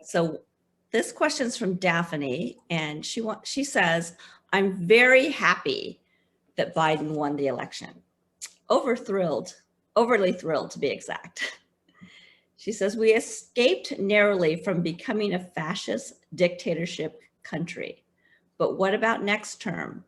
So this question's from Daphne, and she says, "I'm very happy that Biden won the election. Overly thrilled to be exact." She says, "We escaped narrowly from becoming a fascist dictatorship country. But what about next term?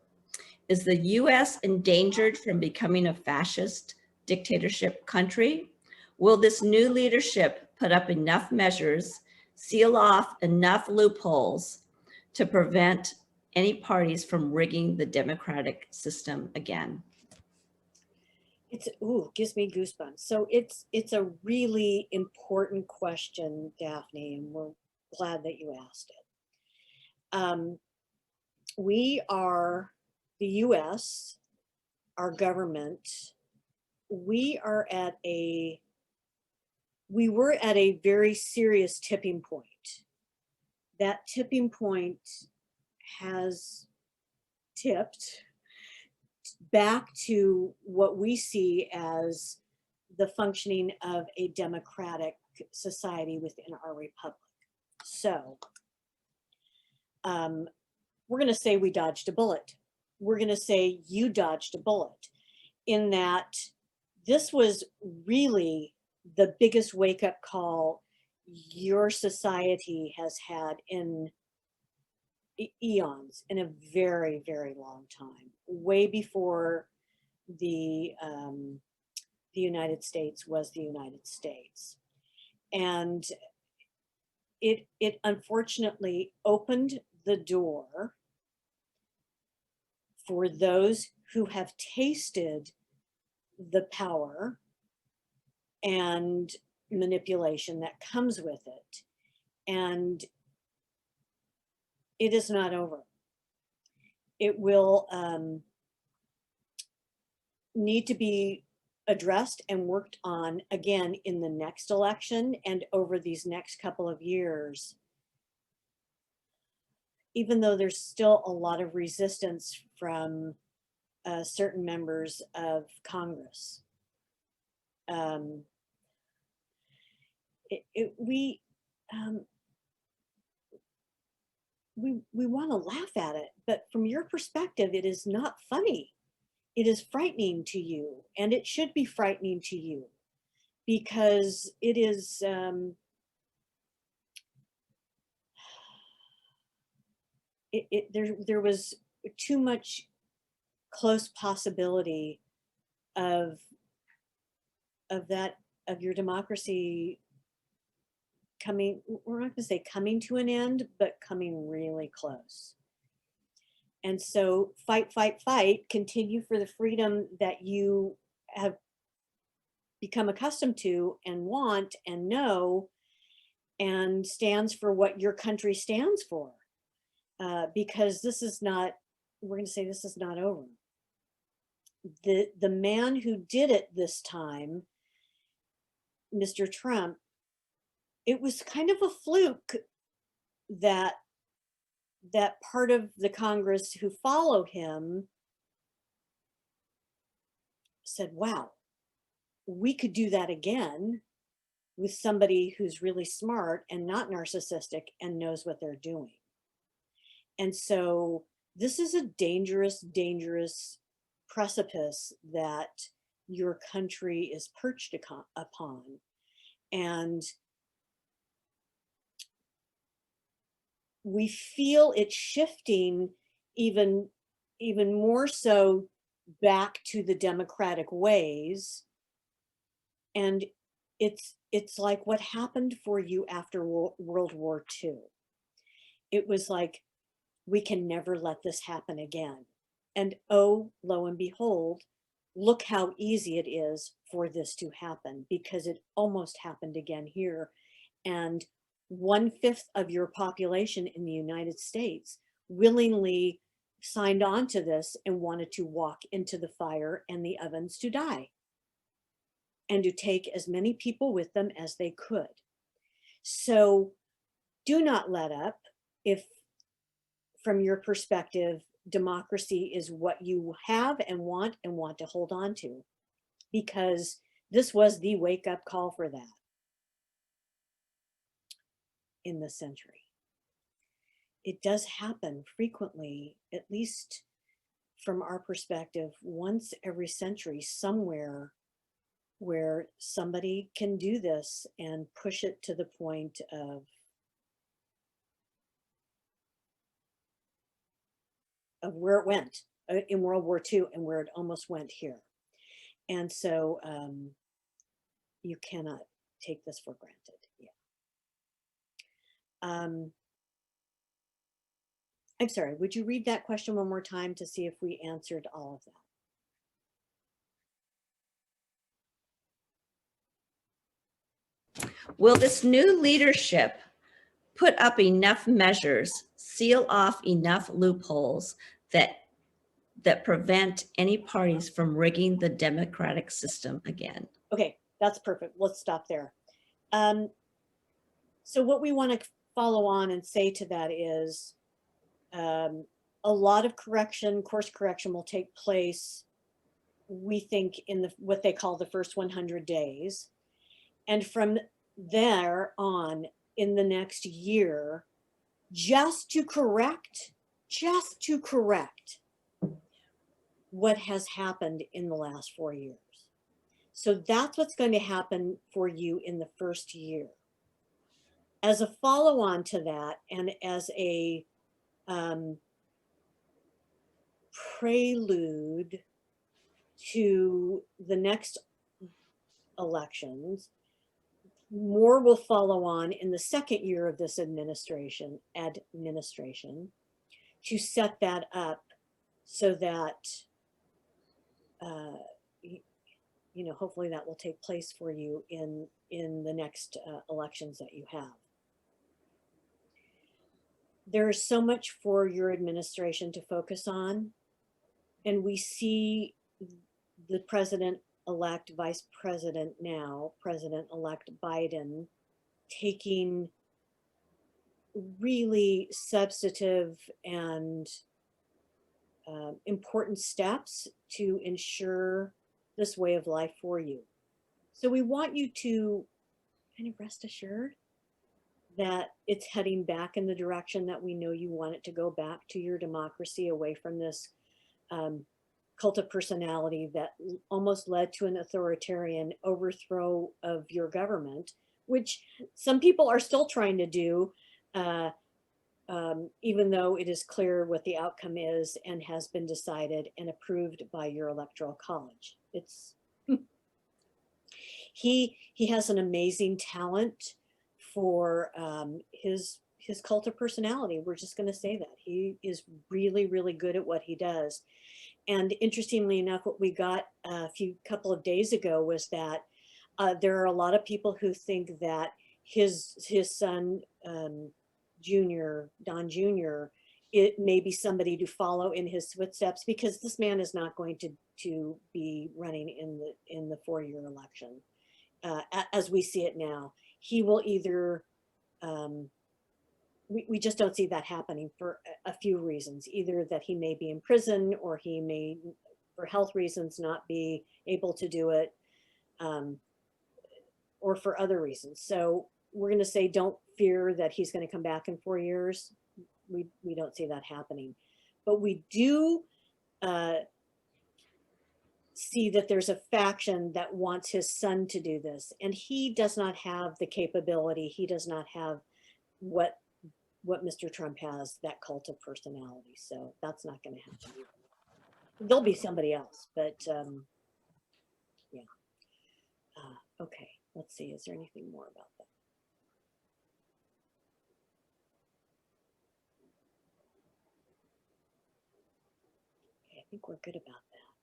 Is the US endangered from becoming a fascist dictatorship country? Will this new leadership put up enough measures, seal off enough loopholes to prevent any parties from rigging the democratic system again?" Gives me goosebumps. So it's a really important question, Daphne, and we're glad that you asked it. We are the U.S., our government. We were at a very serious tipping point. That tipping point has tipped back to what we see as the functioning of a democratic society within our republic. So we're going to say we dodged a bullet. We're going to say you dodged a bullet, in that this was really the biggest wake-up call your society has had in eons, in a very, very long time, way before the United States was the United States. And it unfortunately opened the door for those who have tasted the power and manipulation that comes with it. And it is not over. It will need to be addressed and worked on again in the next election and over these next couple of years, even though there's still a lot of resistance from certain members of Congress. We want to laugh at it, but from your perspective, it is not funny. It is frightening to you, and it should be frightening to you, because it is there was too much close possibility of your democracy coming, we're not going to say coming to an end, but coming really close. And so fight, fight, fight, continue for the freedom that you have become accustomed to and want and know, and stands for what your country stands for. Because this is not, we're going to say this is not over. The man who did it this time, Mr. Trump, it was kind of a fluke that part of the Congress who follow him said, wow, we could do that again with somebody who's really smart and not narcissistic and knows what they're doing. And so this is a dangerous, dangerous precipice that your country is perched upon. And we feel it shifting even more so back to the democratic ways. And it's like what happened for you after World War II. It was like, we can never let this happen again. And oh, lo and behold, look how easy it is for this to happen, because it almost happened again here. And 1/5 of your population in the United States willingly signed on to this and wanted to walk into the fire and the ovens to die, and to take as many people with them as they could. So do not let up. If from your perspective, democracy is what you have and want to hold on to, because this was the wake-up call for that. in the century. It does happen frequently, at least from our perspective, once every century somewhere where somebody can do this and push it to the point of where it went in World War II and where it almost went here. And so you cannot take this for granted. Yeah. I'm sorry, would you read that question one more time to see if we answered all of that? Will this new leadership put up enough measures, seal off enough loopholes that prevent any parties from rigging the democratic system again? Okay, that's perfect. Let's stop there. So what we want to follow on and say to that is a lot of course correction will take place, we think, in what they call the first 100 days. And from there on, in the next year, just to correct what has happened in the last 4 years. So that's what's going to happen for you in the first year. As a follow-on to that, and as a prelude to the next elections, more will follow on in the second year of this administration to set that up so that hopefully that will take place for you in the next elections that you have. There's so much for your administration to focus on, and we see the president-elect, vice president now, President-elect Biden, taking really substantive and important steps to ensure this way of life for you. So we want you to kind of rest assured that it's heading back in the direction that we know you want it to go, back to your democracy, away from this cult of personality that almost led to an authoritarian overthrow of your government, which some people are still trying to do, even though it is clear what the outcome is and has been decided and approved by your electoral college. It's he has an amazing talent for his cult of personality. We're just going to say that he is really, really good at what he does. And interestingly enough, what we got a couple of days ago was that there are a lot of people who think that his son, Don Jr., it may be somebody to follow in his footsteps, because this man is not going to be running in the 4-year election as we see it now. He will either, we just don't see that happening for a few reasons, either that he may be in prison, or he may, for health reasons, not be able to do it, or for other reasons. So we're going to say, don't fear that he's going to come back in 4 years. We don't see that happening, but we do see that there's a faction that wants his son to do this, and he does not have the capability. He does not have what Mr. Trump has, that cult of personality. So that's not going to happen either. There'll be somebody else, but yeah. Okay, let's see. Is there anything more about that? Okay, I think we're good about that.